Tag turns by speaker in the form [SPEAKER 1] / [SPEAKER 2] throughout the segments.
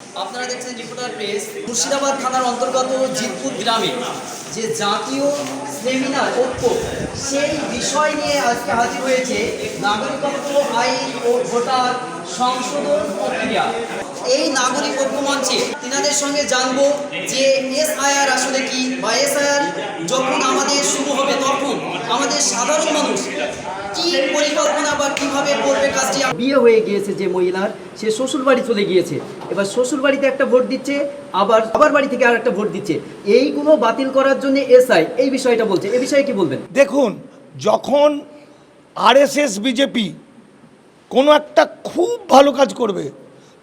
[SPEAKER 1] আপনারা দেখছেন reporter press. Murshidabad থানার অন্তর্গত জিতপুর গ্রামে যে জাতীয় সেমিনার ঐক্য সেই বিষয় নিয়ে আজকে হাজির হয়েছে নাগরিকত্ব আইন ও ভোটার সংশোধন প্রক্রিয়া। এই নাগরিক ঐক্য মঞ্চে তিনাদের সঙ্গে জানবো যে এসআইআর আসলে কি, বা এসআইআর যখন আমাদের শুরু হবে তখন আমাদের সাধারণ মানুষ কি পরিকল্পনা বা কিভাবে করবে কাজটি। বিয়ে হয়ে গিয়েছে যে মহিলার, সে শ্বশুর বাড়ি চলে গিয়েছে, এবার শ্বশুর বাড়িতে একটা ভোট দিচ্ছে, আবার বাবার বাড়ি থেকে আরেকটা ভোট দিচ্ছে, এইগুলো বাতিল করার জন্য এসআই এই বিষয়টা বলছে। এই বিষয়ে কি বলবেন?
[SPEAKER 2] দেখুন, যখন আরএসএস বিজেপি কোনো একটা খুব ভালো কাজ করবে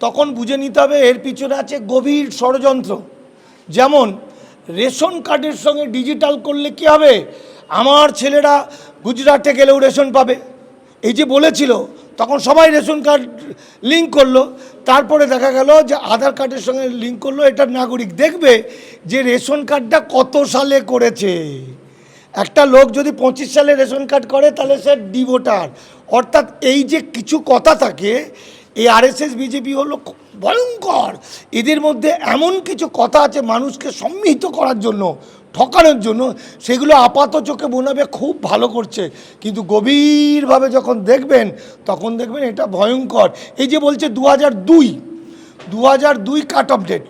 [SPEAKER 2] তখন বুঝে নিতে হবে এর পিছনে আছে গভীর ষড়যন্ত্র। যেমন রেশন কার্ডের সঙ্গে ডিজিটাল করলে কি হবে, আমার ছেলেরা গুজরাটে গেলেও রেশন পাবে, এই যে বলেছিল, তখন সবাই রেশন কার্ড লিঙ্ক করলো, তারপরে দেখা গেল যে আধার কার্ডের সঙ্গে লিঙ্ক করলো। এটা নাগরিক দেখবে যে রেশন কার্ডটা কত সালে করেছে। একটা লোক যদি 25 সালে রেশন কার্ড করে তাহলে সে ডিভোটার। অর্থাৎ এই যে কিছু কথা থাকে, এই আরএসএস বিজেপি হলো ভয়ঙ্কর। এদের মধ্যে এমন কিছু কথা আছে মানুষকে সম্মিলিত করার জন্য, ঠকানোর জন্য, সেগুলো আপাত চোখে মনে হবে খুব ভালো করছে, কিন্তু গভীরভাবে যখন দেখবেন তখন দেখবেন এটা ভয়ঙ্কর। এই যে বলছে 2002 কাট অফ ডেট,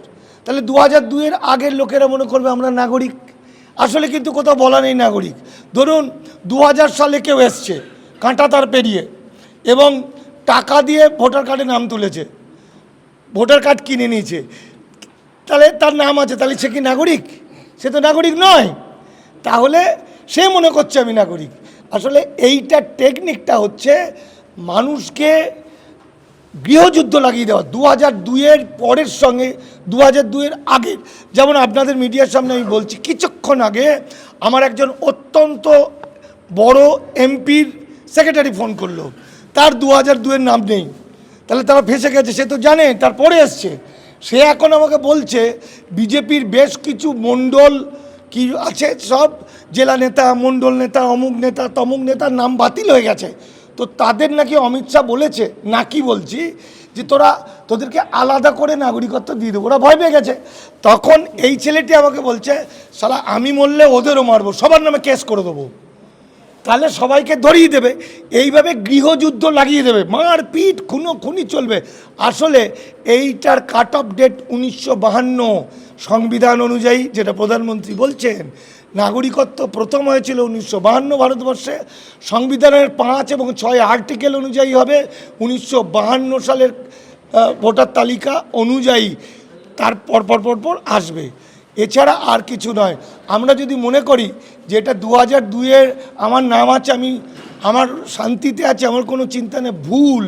[SPEAKER 2] তাহলে 2002-এর আগের লোকেরা মনে করবে আমরা নাগরিক। আসলে কিন্তু কোথাও বলা নেই নাগরিক। ধরুন 2000 সালে কেউ এসছে কাঁটা তার পেরিয়ে এবং টাকা দিয়ে ভোটার কার্ডে নাম তুলেছে, ভোটার কার্ড কিনে নিয়েছে, তাহলে তার নাম আছে, তাহলে সে কি নাগরিক? সে তো নাগরিক নয়। তাহলে সে মনে করছে আমি নাগরিক। আসলে এইটার টেকনিকটা হচ্ছে মানুষকে গৃহযুদ্ধ লাগিয়ে দেওয়া। 2002-এর পরের সঙ্গে 2002-এর আগের, যেমন আপনাদের মিডিয়ার সামনে আমি বলছি, কিছুক্ষণ আগে আমার একজন অত্যন্ত বড় এমপির সেক্রেটারি ফোন করলো, তার 2002-এর নাম নেই, তাহলে তারা ফেঁসে গেছে, সে তো জানে, তারপরে এসছে। সে এখন আমাকে বলছে বিজেপির বেশ কিছু মণ্ডল কি আছে, সব জেলা নেতা, মণ্ডল নেতা, অমুক নেতা, তমুক নেতার নাম বাতিল হয়ে গেছে। তো তাদের নাকি অমিত শাহ বলেছে, নাকি বলছি, যে তোদেরকে আলাদা করে নাগরিকত্ব দিয়ে দেবো। ওরা ভয় পেয়ে গেছে। তখন এই ছেলেটি আমাকে বলছে, শালা আমি মরলে ওদেরও মারবো, সবার নামে কেস করে দেবো, তাহলে সবাইকে ধরিয়ে দেবে। এইভাবে গৃহযুদ্ধ লাগিয়ে দেবে, মারপিট, খুনি চলবে। আসলে এইটার কাট অফ ডেট 1952 সংবিধান অনুযায়ী, যেটা প্রধানমন্ত্রী বলছেন। নাগরিকত্ব প্রথম হয়েছিল 1952 ভারতবর্ষে। সংবিধানের 5 এবং 6 আর্টিকেল অনুযায়ী হবে 1952 সালের ভোটার তালিকা অনুযায়ী তার পর আসবে, এছাড়া আর কিছু নয়। আমরা যদি মনে করি যে এটা 2002-এর আমার নাম আছে, আমি আমার শান্তিতে আছে, আমার কোনো চিন্তা নেই, ভুল।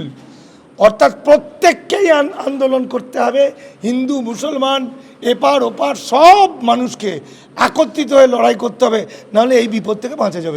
[SPEAKER 2] অর্থাৎ প্রত্যেককেই আন্দোলন করতে হবে, হিন্দু মুসলমান এপার ওপার সব মানুষকে একত্রিত হয়ে লড়াই করতে হবে, নাহলে এই বিপদ থেকে বাঁচা যাবে।